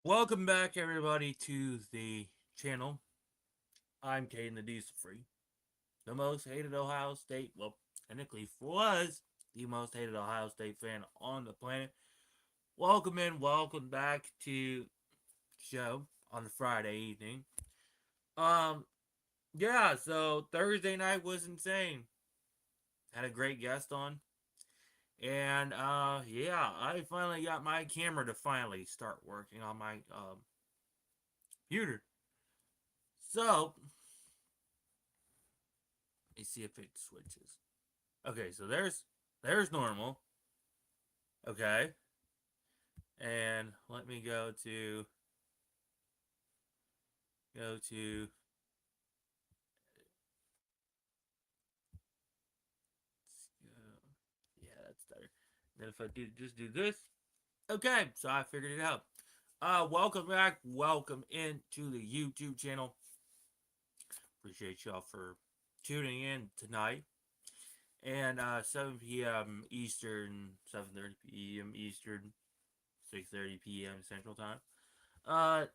Welcome back, everybody, to the channel. I'm Caden the Diesel Free, the most hated Ohio State, well, technically was the most hated Ohio State fan on the planet. Welcome back to the show on the Friday evening. Um, yeah, so Thursday night was insane. Had a great guest on, and yeah, I finally got my camera to finally start working on my computer. So let me see if it switches. Okay, so there's normal. Okay. And let me go to yeah, that's better. Then if I do this. Okay, so I figured it out. Welcome back. Welcome into the YouTube channel. Appreciate y'all for tuning in tonight. And 7 p.m. Eastern, 7:30 p.m. Eastern, 6:30 p.m. Central Time. Uh,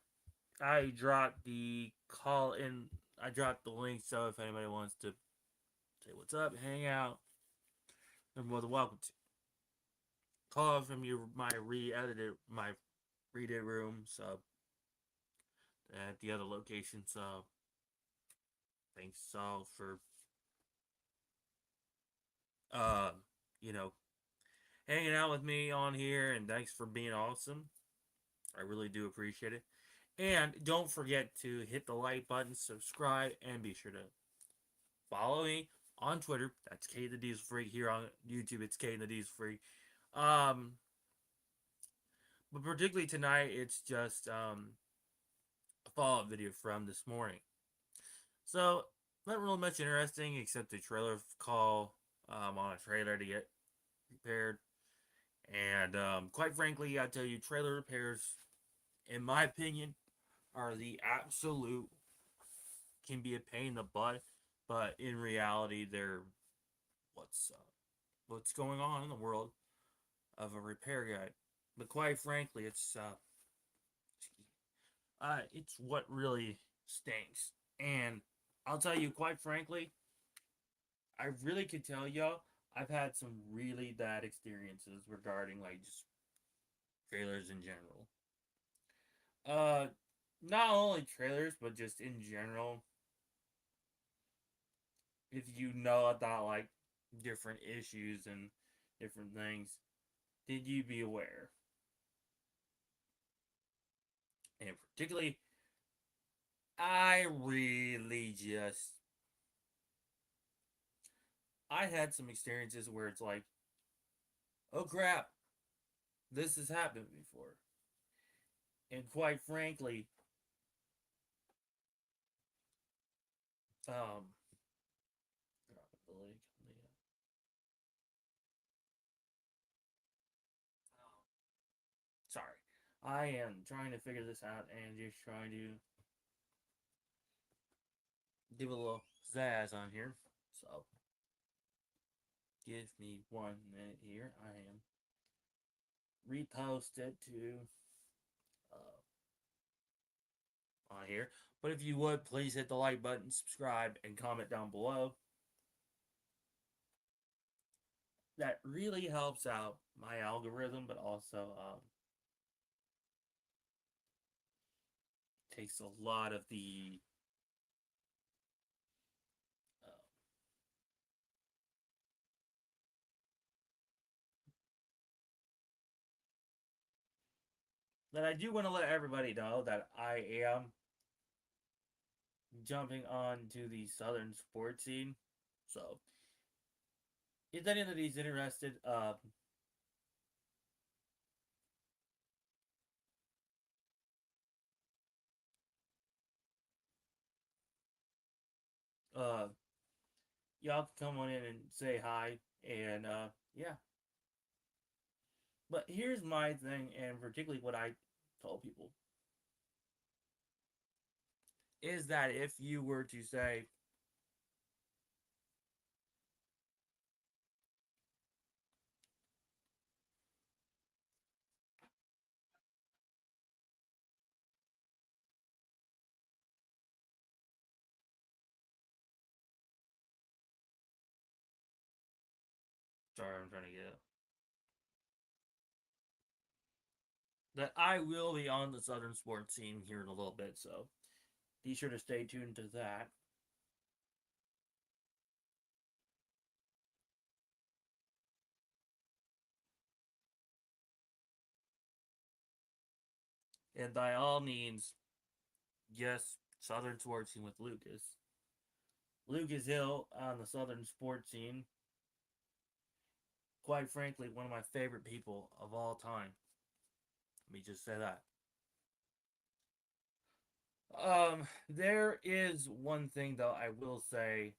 I dropped the call in. I dropped the link, so if anybody wants to say what's up, hang out, they're more than welcome to. Call from my re-edit room, so at the other location. So thanks all for uh, you know, hanging out with me on here, and thanks for being awesome. I really do appreciate it. And don't forget to hit the like button, subscribe, and be sure to follow me on Twitter. That's K the Diesel Freak. Here on YouTube, it's K the Diesel Freak. Um, but particularly tonight, it's just a follow-up video from this morning. So not really much interesting except the trailer call on a trailer to get repaired. And quite frankly, I tell you, trailer repairs, in my opinion, are the absolute can be a pain in the butt, but in reality, they're what's uh, what's going on in the world of a repair guy. But quite frankly, it's what really stinks. And I'll tell you, quite frankly, I really could tell y'all I've had some really bad experiences regarding like just trailers in general. Uh, Not only trailers, but just in general. If you know about like different issues and different things, did you be aware? And particularly, I really just I had some experiences where it's like, oh crap, this has happened before. And quite frankly, um, sorry, I am trying to figure this out and just trying to give a little zazz on here. So, give me 1 minute here. I am reposted to on here. But if you would, please hit the like button, subscribe, and comment down below. That really helps out my algorithm, but also takes a lot of the uh, that I do want to let everybody know that I am jumping on to the Southern sports scene. So, if anybody's interested, uh, y'all can come on in and say hi. And yeah. But here's my thing, and particularly what I told people is that if you were to say, Sorry, I'm trying to get that. I will be on the Southern sports scene here in a little bit, so be sure to stay tuned to that. And by all means, yes, Southern sports scene with Lucas. Lucas Hill on the Southern sports scene, quite frankly, one of my favorite people of all time. Let me just say that. There is one thing though I will say.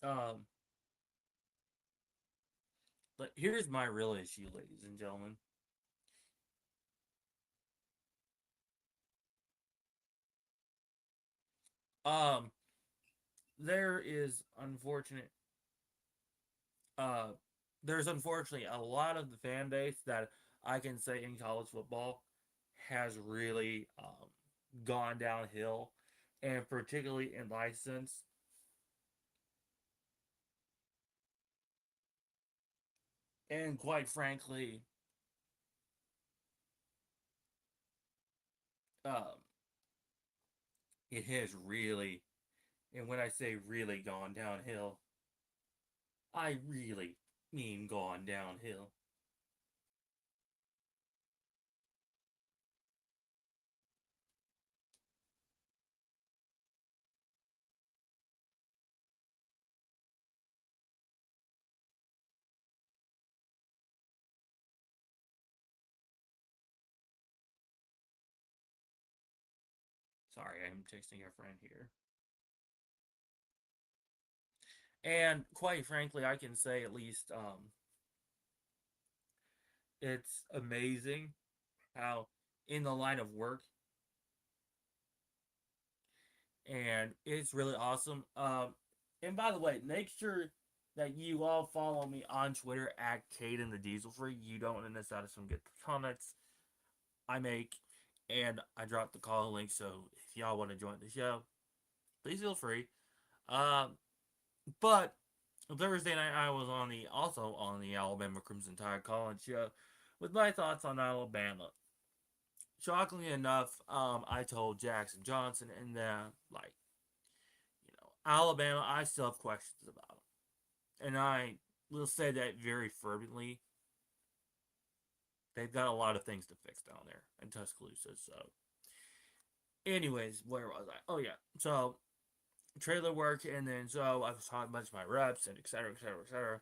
Um, but here's my real issue, ladies and gentlemen. Um, there is unfortunate. Uh, there's unfortunately a lot of the fan base that I can say in college football has really gone downhill, and particularly in license. And quite frankly, um, it has really, and when I say really gone downhill, I really mean gone downhill. Sorry, I'm texting a friend here. And quite frankly, I can say at least it's amazing how in the line of work, and it's really awesome. And by the way, make sure that you all follow me on Twitter at Caden the Diesel Free. You don't want to miss out on some good comments I make, and I drop the call link. So if y'all want to join the show, please feel free. Um, but Thursday night I was on the also on the Alabama Crimson Tide College show with my thoughts on Alabama. Shockingly enough, I told Jackson Johnson and like Alabama, I still have questions about them, and I will say that very fervently. They've got a lot of things to fix down there in Tuscaloosa. So, anyways, where was I? Oh yeah, so trailer work, and then so I was talking about my reps and et cetera, et cetera, et cetera.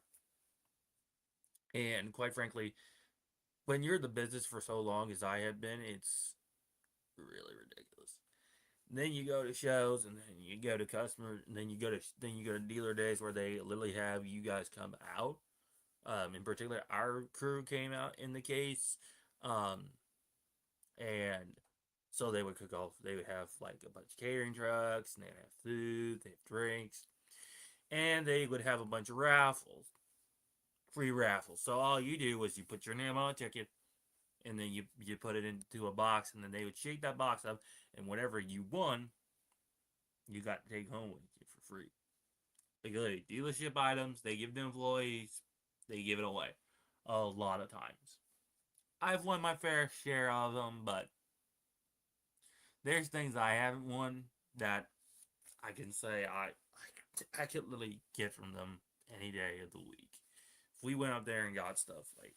And quite frankly, when you're in the business for so long as I have been, it's really ridiculous. And then you go to shows, and then you go to customers, and then you go to dealer days where they literally have you guys come out. In particular, our crew came out in the case, um, and so they would cook off. They would have like a bunch of catering trucks, and they'd have food, they have drinks, and they would have a bunch of raffles, free raffles. So all you do was you put your name on a ticket, and then you put it into a box, and then they would shake that box up, and whatever you won, you got to take home with you for free. They go to dealership items, they give the employees, they give it away a lot of times. I've won my fair share of them, but there's things I haven't won that I can say I could literally get from them any day of the week. If we went up there and got stuff like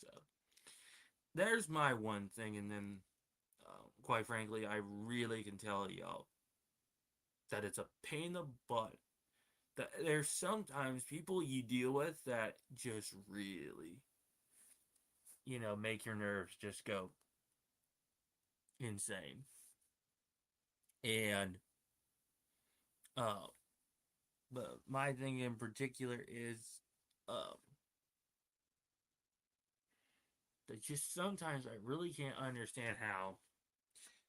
so there's my one thing, and then quite frankly, I really can tell y'all that it's a pain in the butt. That there's sometimes people you deal with that just really, make your nerves just go insane. And uh, but my thing in particular is um, that just sometimes I really can't understand how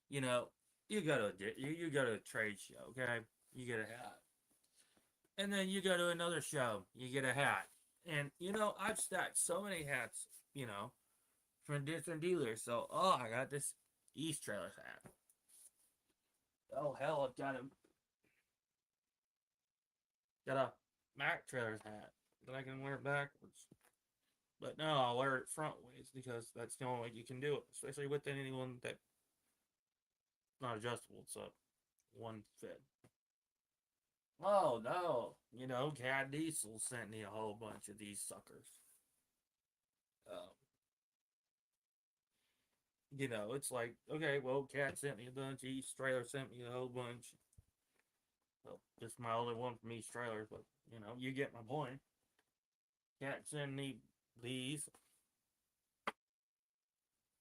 you know you go to you go to a trade show, okay? You get a hat, and then you go to another show, you get a hat, and I've stacked so many hats, from different dealers. So, oh, I got this East Trailers hat. Oh hell, I've got a Mac Trailers hat that I can wear backwards. But no, I'll wear it front ways because that's the only way you can do it, especially with anyone that's not adjustable. It's a one fit. Oh no, Cat Diesel sent me a whole bunch of these suckers. Um, it's like, okay, well, Cat sent me a bunch, East Trailer sent me a whole bunch. Well, just my only one from East Trailers, but you get my point. Cat sent me these.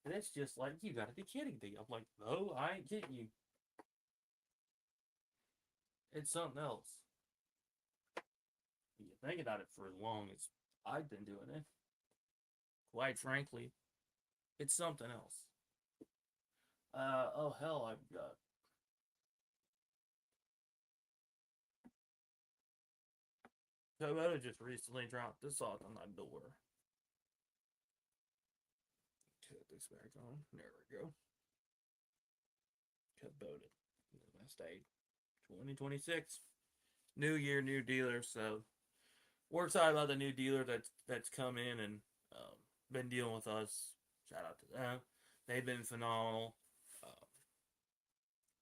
And it's just like, you gotta be kidding me. I'm like, no, I ain't kidding you. It's something else. You think about it for as long as I've been doing it. Quite frankly, it's something else. Oh hell, I've got. Kubota just recently dropped this off on my door. Put this back on. There we go. Kubota. Last date 2026. New year, new dealer. So we're excited about the new dealer that's come in and been dealing with us. Shout out to them. They've been phenomenal.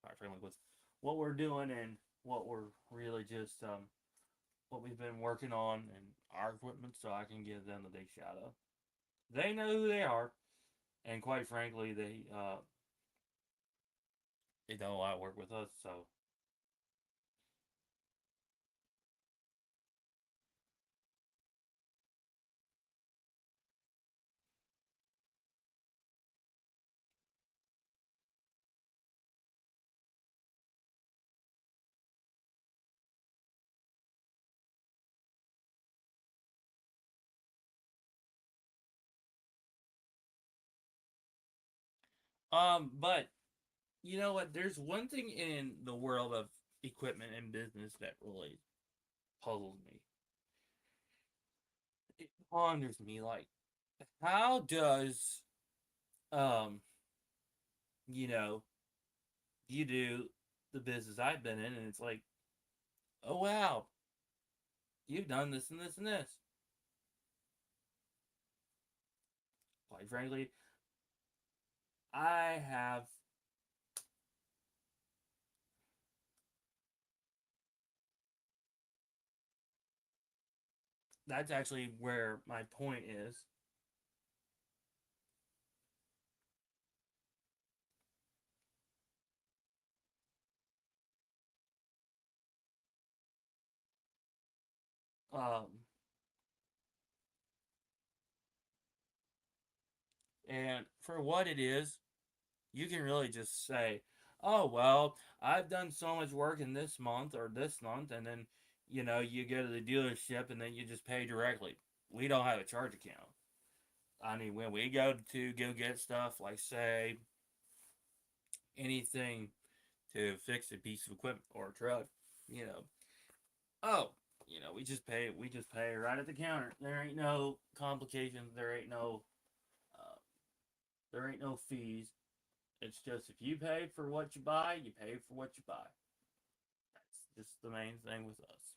Quite frankly, with what we're doing and what we're really just what we've been working on and our equipment, so I can give them the big shout out. They know who they are, and quite frankly, they done a lot of work with us. So but you know what? There's one thing in the world of equipment and business that really puzzles me. It ponders me, like, how does um you know you do the business I've been in, and it's like, oh wow, you've done this and this and this. Quite frankly, I have. That's actually where my point is. Um, and for what it is, you can really just say, oh, well, I've done so much work in this month or this month, and then, you go to the dealership and then you just pay directly. We don't have a charge account. I mean, when we go get stuff, like, say, anything to fix a piece of equipment or a truck, you know, oh, we just pay right at the counter. There ain't no complications. Uh, there ain't no fees. It's just, if you pay for what you buy, you pay for what you buy. That's just the main thing with us.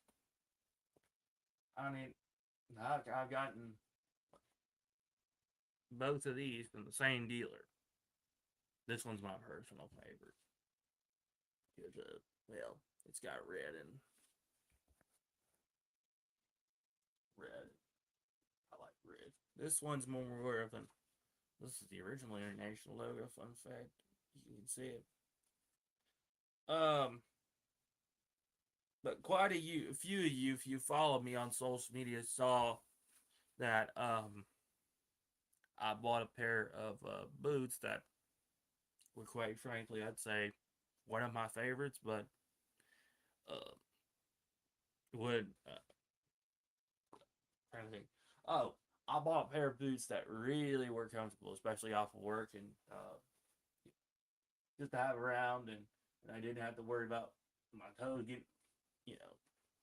I mean, I've gotten both of these from the same dealer. This one's my personal favorite because, well, it's got red. I like red. This one's more of an. This is the original international logo. Fun fact, you can see it. Um, but quite a few of you, if you follow me on social media, saw that I bought a pair of boots that were, quite frankly, I'd say one of my favorites, but uh, would trying to think. Oh, I bought a pair of boots that really were comfortable, especially off of work, and just to have around, and I didn't have to worry about my toes getting,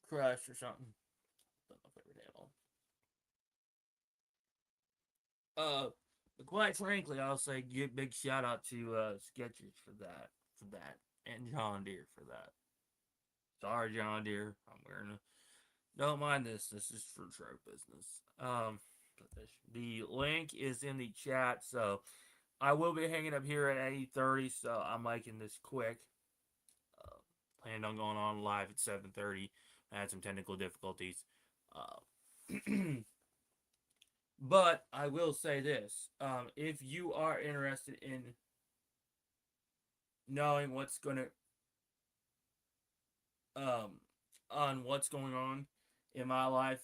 crushed or something. Don't know if I ever did all. But quite frankly, I'll say give big shout out to Skechers for that, and John Deere for that. Sorry, John Deere, I'm wearing a. Don't mind this. This is for truck business. The link is in the chat, so I will be hanging up here at 8:30. So I'm making this quick. Uh, Planned on going on live at 7:30. I had some technical difficulties. Uh, But I will say this: if you are interested in knowing what's gonna um on what's going on in my life,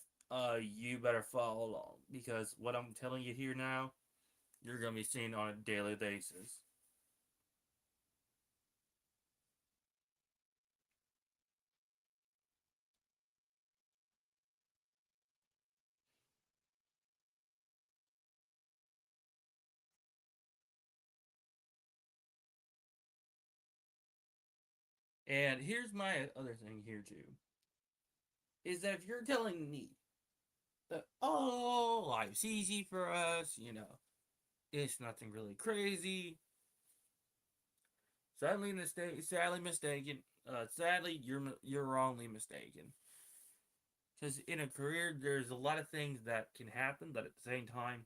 you better follow along because what I'm telling you here now, you're gonna be seeing on a daily basis. And here's my other thing here too: is that if you're telling me that life's easy for us, it's nothing really crazy. Sadly mistaken. Sadly, you're wrongly mistaken. Because in a career, there's a lot of things that can happen, but at the same time,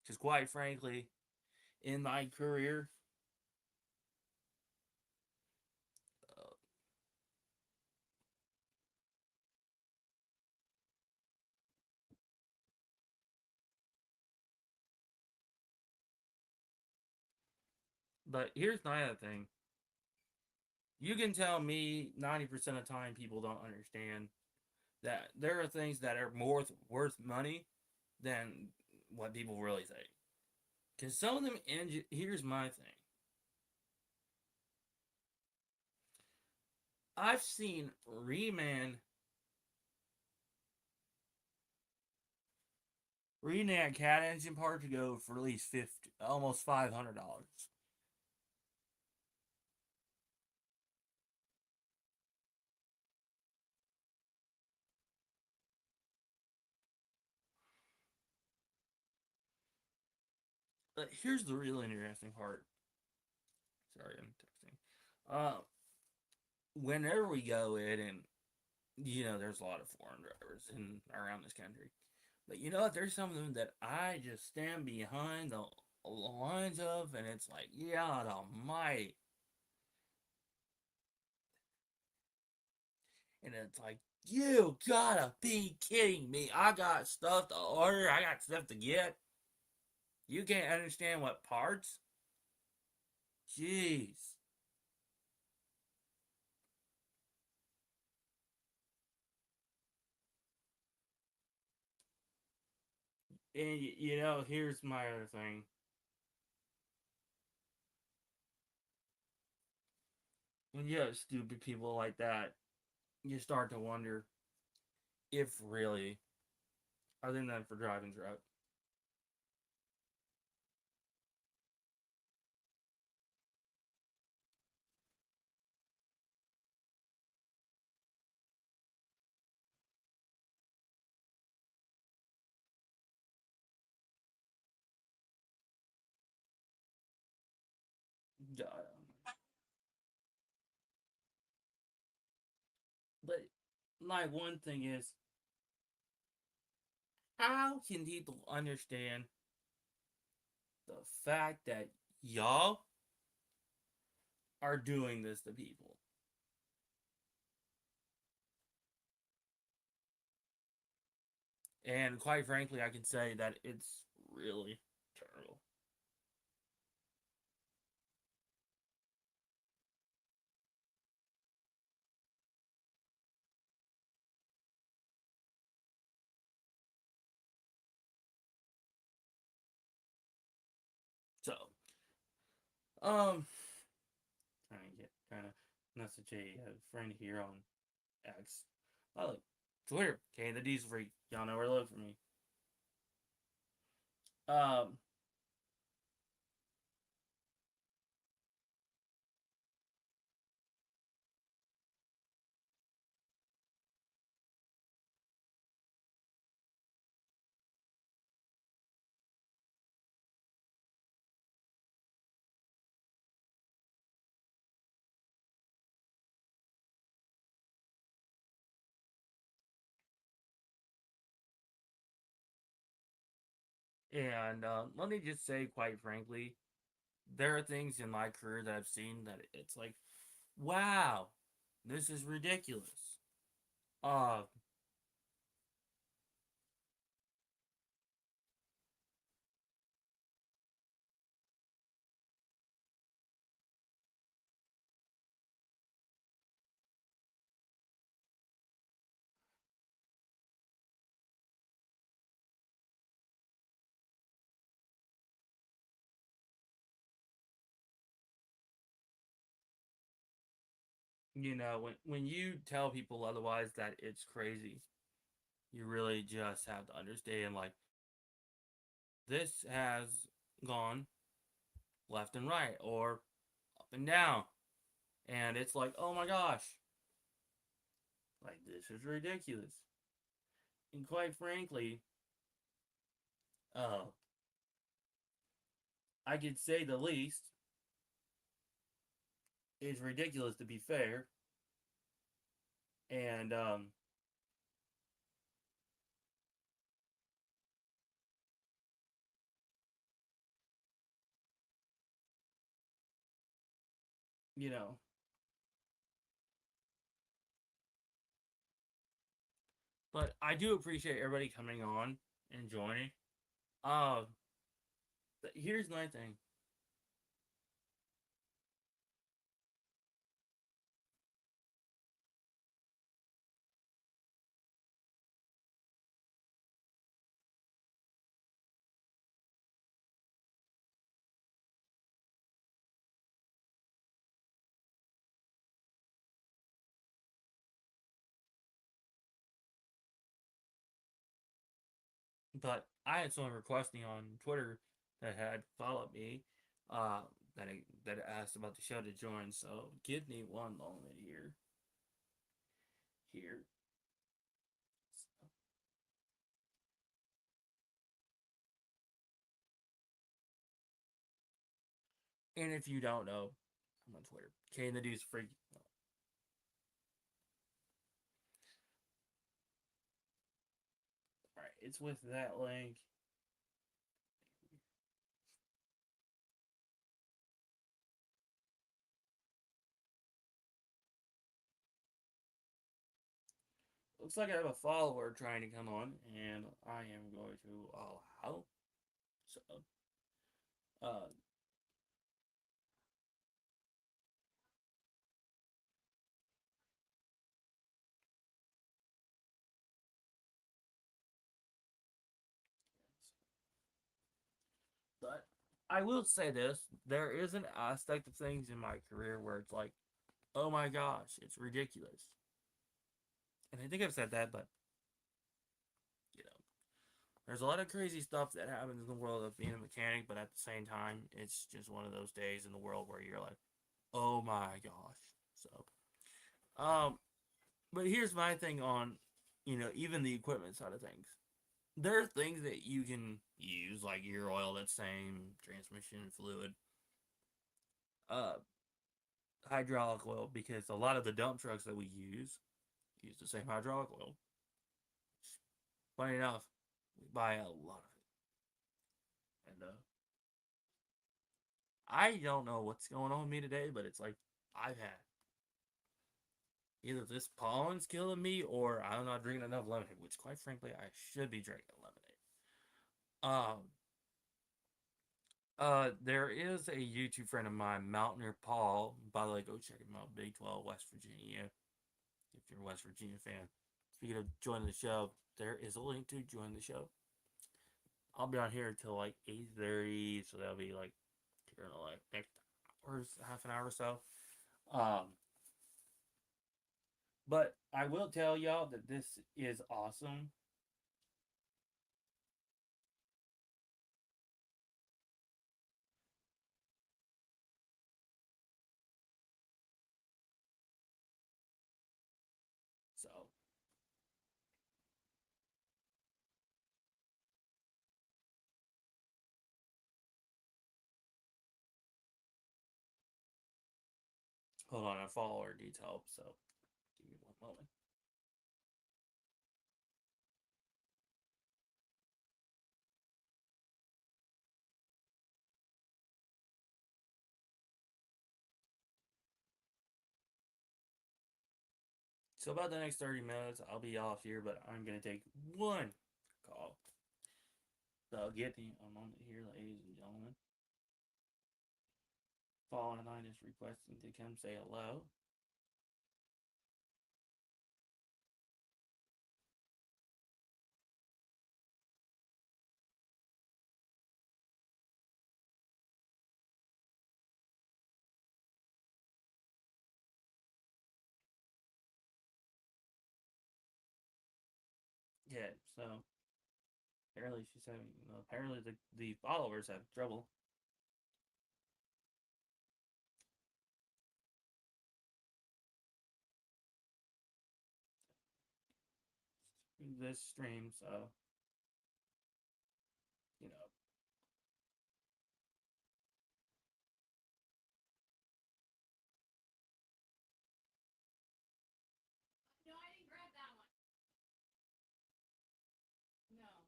because quite frankly, in my career, uh, but here's my other thing: you can tell me 90% of the time people don't understand that there are things that are more worth money than what people really think. Because some of them, here's my thing: I've seen Reman cat engine part to go for at least 50, almost $500. But here's the really interesting part. Sorry, I'm texting. Whenever we go in, and there's a lot of foreign drivers in around this country, but you know what? There's some of them that I just stand behind the lines of, and it's like, yeah, almighty, and it's like, you gotta be kidding me! I got stuff to order. I got stuff to get. You can't understand what parts? Jeez. And here's my other thing. When you have stupid people like that, you start to wonder if really are they meant for driving truck. But my one thing is, how can people understand the fact that y'all are doing this to people? And quite frankly, I can say that it's really terrible. So, um, trying to get kind of message a friend here on X. Oh, look, Twitter, okay, the D's free. Y'all know where to look for me. Um, And let me just say, quite frankly, there are things in my career that I've seen that it's like, wow, this is ridiculous. Uh, when you tell people otherwise that it's crazy, you really just have to understand, like, this has gone left and right or up and down. And it's like, oh my gosh, like, this is ridiculous. And quite frankly, uh, I could say the least, is ridiculous to be fair. And, you know, but I do appreciate everybody coming on and joining. Uh, Here's my thing. But I had someone requesting on Twitter that had followed me, uh, that asked about the show to join. So give me one moment here. Here. And if you don't know, I'm on Twitter. Kane the Deuce Freak. All right, it's with that link. Looks like I have a follower trying to come on, and I am going to allow. So, uh, but I will say this: there is an aspect of things in my career where it's like, oh my gosh, it's ridiculous. And I think I've said that, but you know, there's a lot of crazy stuff that happens in the world of being a mechanic, but at the same time, it's just one of those days in the world where you're like, oh my gosh. So, but here's my thing on, even the equipment side of things. There are things that you can use, like gear oil, that same transmission fluid, uh, hydraulic oil, because a lot of the dump trucks that we use the same hydraulic oil. Funny enough, we buy a lot of it. And I don't know what's going on with me today, but it's like I've had either this pollen's killing me or I'm not drinking enough lemonade, which quite frankly I should be drinking lemonade. There is a YouTube friend of mine, Mountaineer Paul. By the way, go check him out. Big 12, West Virginia. If you're a West Virginia fan. Speaking of joining the show, there is a link to join the show. I'll be on here until like 8:30, so that'll be like, like next hours, half an hour or so. Um, but I will tell y'all that this is awesome. So hold on, I follow our detail. So give me one moment. So about the next 30 minutes, I'll be off here, but I'm gonna take one call. So get the a moment here, ladies and gentlemen. Following line is requesting to come say hello. Yeah, so apparently she's having, apparently the followers have trouble. This stream, so you know. No, I didn't grab that one. No, I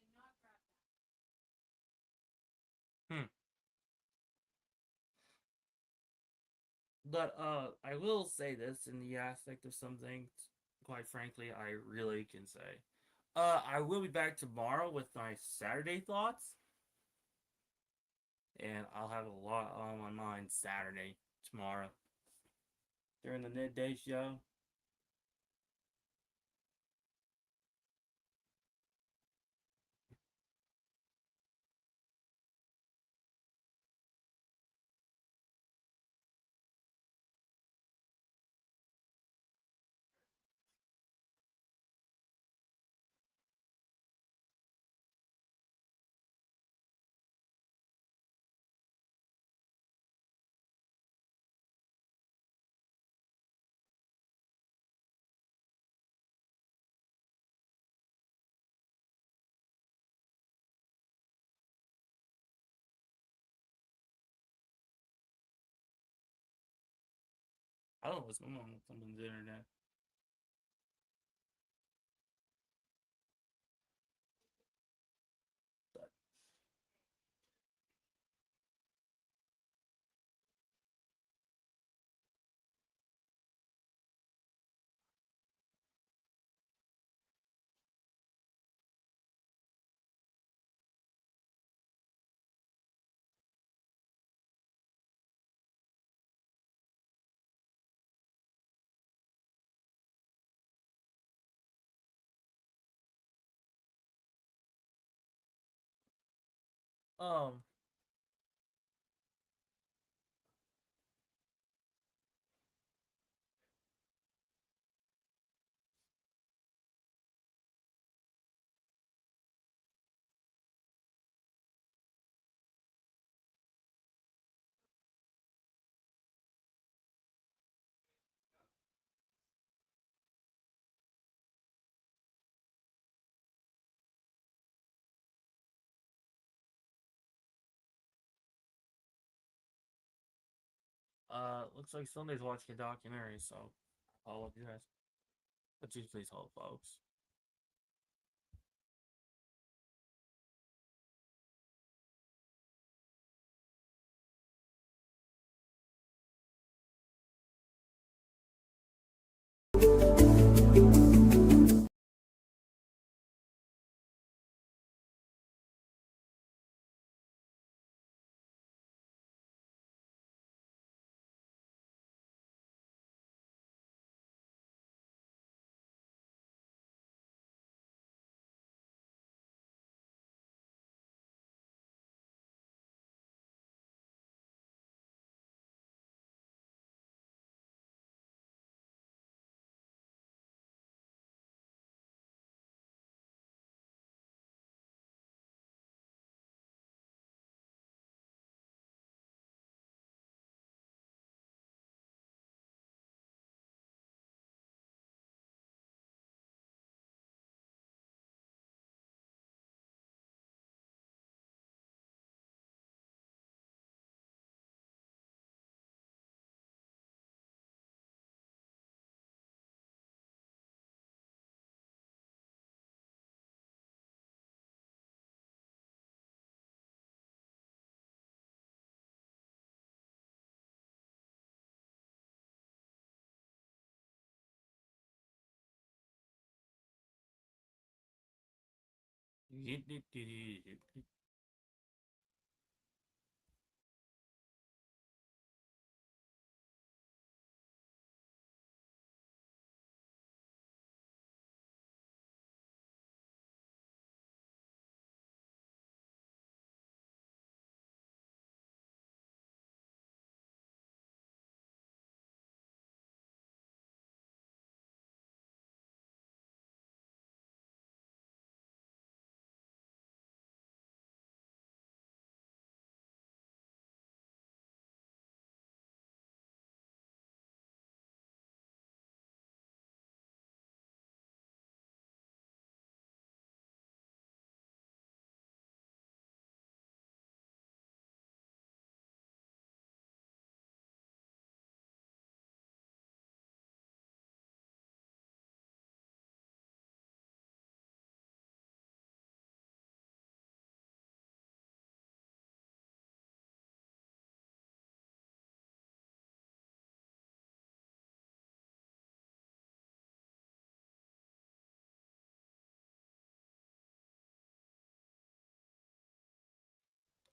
did not grab that. But I will say this in the aspect of some things, quite frankly, I really can say. I will be back tomorrow with my Saturday thoughts, and I'll have a lot on my mind Saturday, tomorrow. During the midday show. I don't know what's going on with someone's internet. But um, looks like Sunday's watching a documentary, so I'll love you guys. But you please hold, folks.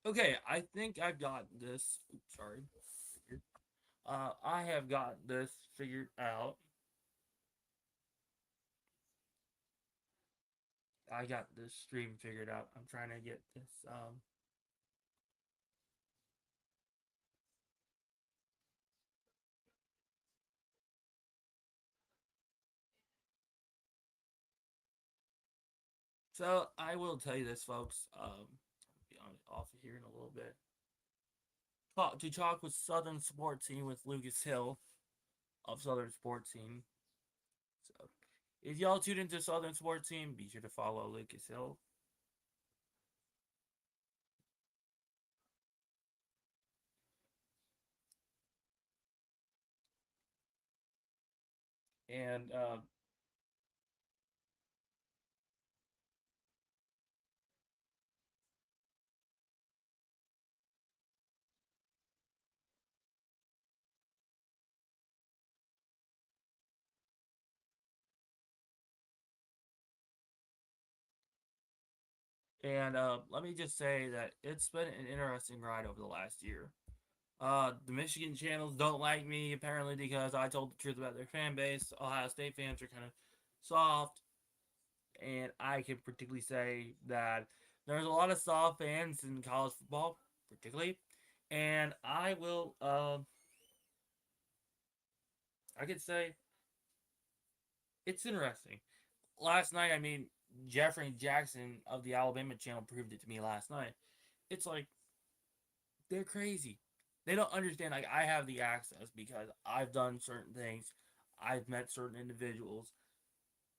Okay, I think I've got this. Oops, sorry. I have got this figured out. I got this stream figured out. I'm trying to get this. So I will tell you this, folks. I'll be on off of here in a little bit. To talk with Southern Sports Team with Lucas Hill of Southern Sports Team. So if y'all tuned into Southern Sports Team, be sure to follow Lucas Hill. And let me just say that it's been an interesting ride over the last year. The Michigan channels don't like me apparently because I told the truth about their fan base. Ohio State fans are kind of soft, and I can particularly say that there's a lot of soft fans in college football, particularly, and I could say it's interesting. Last night, I mean, Jeffrey Jackson of the Alabama channel proved it to me last night. It's like they're crazy. They don't understand. Like I have the access because I've done certain things. I've met certain individuals.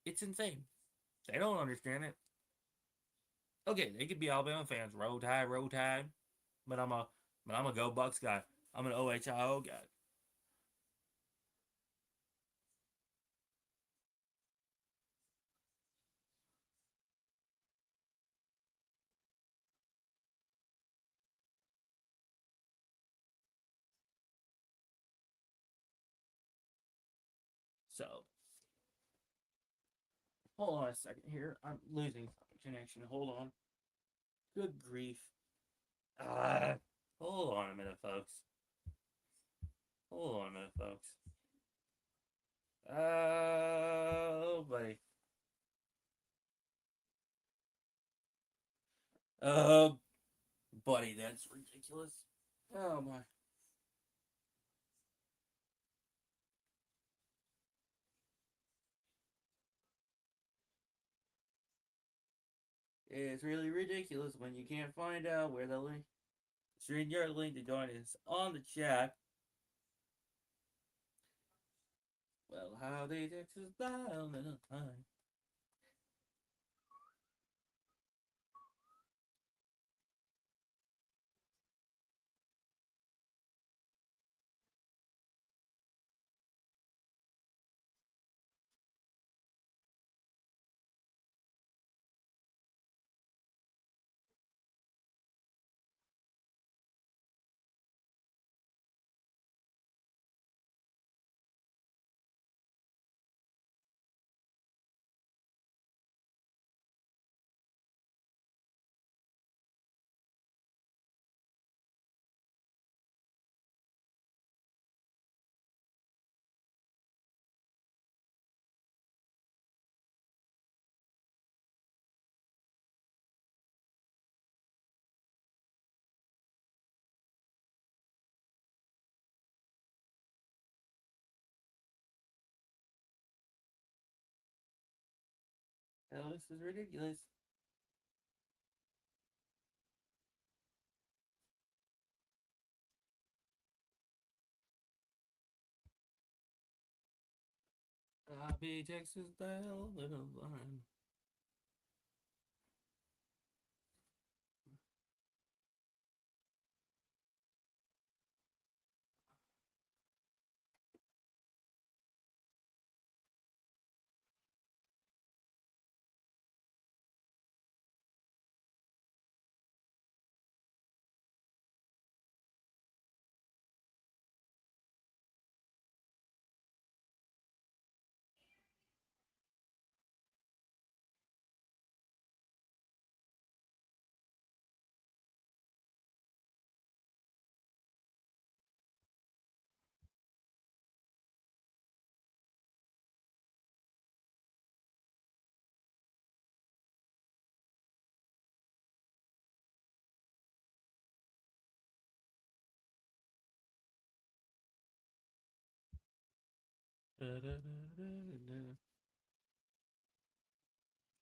It's insane. They don't understand it. Okay, they could be Alabama fans. Roll Tide. But I'm a Go Bucks guy. I'm an OHIO guy. So hold on a second here. I'm losing connection. Hold on. Good grief. Ah, hold on a minute, folks. Hold on a minute, folks. Oh, buddy. Oh, buddy, that's ridiculous. Oh my. It's really ridiculous when you can't find out where the link, StreamYard link to join is on the chat. Well, how they Texas style in a time. hell, this is ridiculous. I'll be Texas Belle, little line.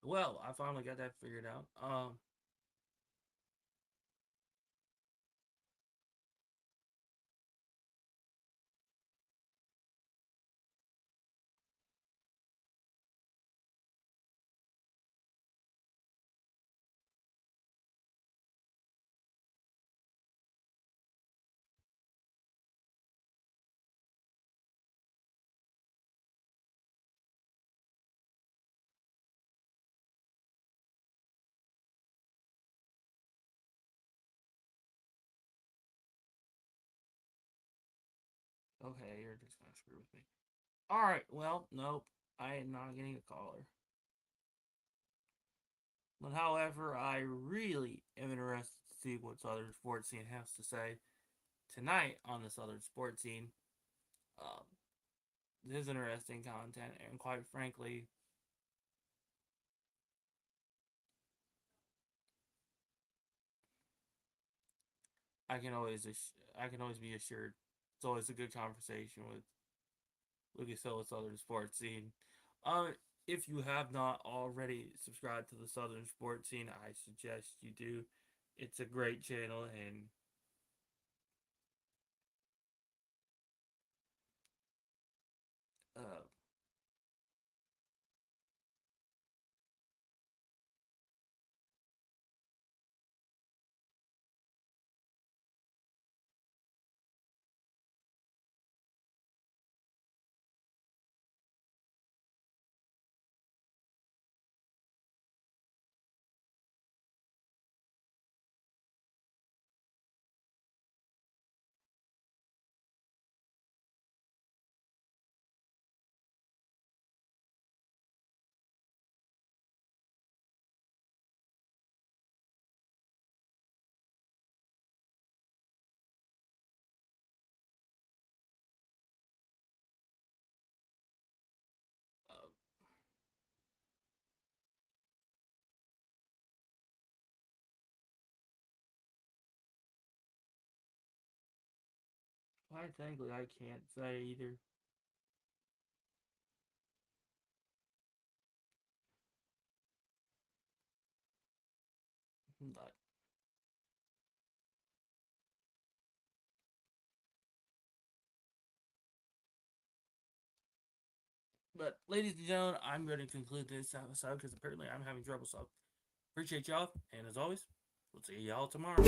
Well, I finally got that figured out. Okay, you're just gonna screw with me. Alright, well, nope. I am not getting a caller. But however, I really am interested to see what Southern Sports Scene has to say tonight on the Southern Sports Scene. Um, this is interesting content, and quite frankly, I can always be assured it's always a good conversation with Lucas Hill with Southern Sports Scene. Um, if you have not already subscribed to the Southern Sports Scene, I suggest you do. It's a great channel, and uh, uh, quite frankly, I can't say either. But ladies and gentlemen, I'm going to conclude this episode because apparently I'm having trouble. So appreciate y'all, and as always, we'll see y'all tomorrow.